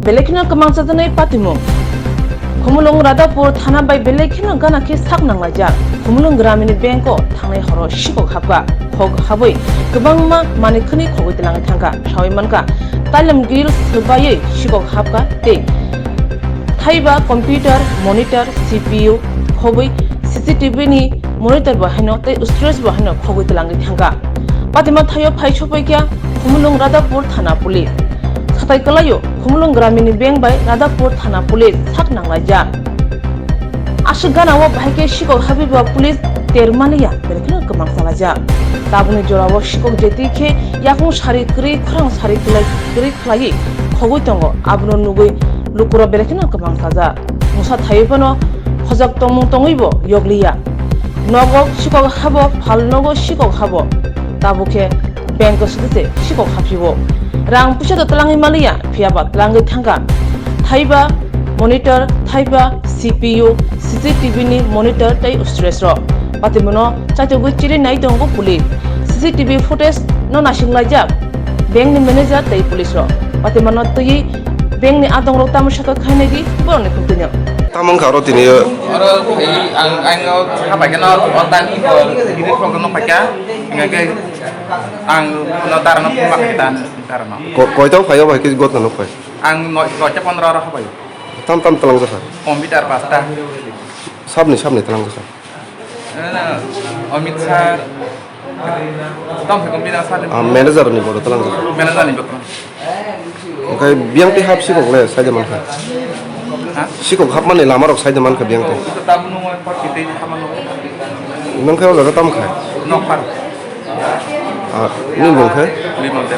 Belekina kemangsatanai patimu. Kumulung Radapur Thana by Belekina gana ki sak nanglaja. Kumulung Gramini Banko Tangai Horo Shiko Hapka Hog Havoi Gabangma Manikuni Kogitilang Tanka Shawimanka Talam Gil Subaye Shiko Hapka Te Taiba Computer Monitor CPU Hoboi CCTV ni monitor bahano te stress bahano Kogitilang Tanka Patima Tayo Paichopokia Kumulung Radapur Thana Police Satai Kalayo Kumulung Gramini Bank by Radapur Thana Police sak nanglaja Ashigana wa bahake Shiko Habiba Police Termania Belekina kemangsalaja Tabuni Jorawa Shiko Jeti ke Yakung Shari Kri Krang Shari Kri Klai Kogutongo Abno Nugui Lukura Belekina kemangsaja Musa Taipano Hojak Tomung Tongibo Yogliya Nogo Shiko Habo Pal Nogo Shiko Habo Tabuke Bank Sudite Shiko Hapibo Rang Pusha Talangi Malia Piaba Langi Tanga Taiba Monitor Taiba CPU CCTV ni monitor tai stress ro patimono chaitogui chiri nai tongo police CCTV footage no nasinglaja bank ni manager tai police ro patimono tui bank ni adong ro tamu shaka khaine gi borne kuntinyo tamang karo tini oro ang apa kena otan ini program pakai ngagai ang notar no pumak kita tarno koi tau khayo ba kis got na koi ang no cocha 15 ora apa yo tam talang sa komputer pasta sabni talang sa na Amit Shah tom se komputer sa manager ni bodo talang sa manager ni bakro kai biang ti hap sikok le sa jaman kha sikok hap mane lamar ok sa jaman kha biang ti tabu no por kite haman nang khayo la tam kha no par ni bong kha ni monte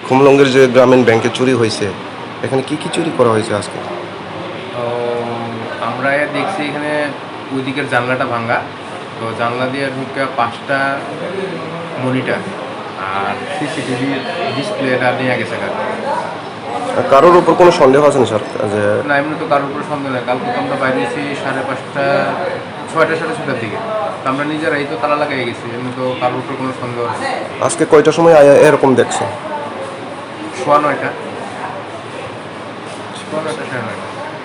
কুমলঙ্গের যে গ্রামীণ ব্যাংকে চুরি হয়েছে এখানে কি কি চুরি করা হয়েছে আজকে আমরা দেখছি এখানে ওইদিকের জানলাটা ভাঙা তো জানলা দিয়ে ঢুকে 5টা মনিটর আর সিসিটিভি ডিসপ্লেটা নিয়ে গেছে কারোর উপর কোনো সন্দেহ আছে না স্যার যে না এমনি তো কারোর উপর সন্দেহ নেই কালকে তো আমরা বাইরেছি 5:30 6টা 6:30 দিকে তো আমরা নিজেরাই তো তালা লাগাই গেছি এমনি তো কারোর উপর কোনো সন্দেহ আছে আজকে কয়টার সময় এরকম দেখছেন 9:30 9:30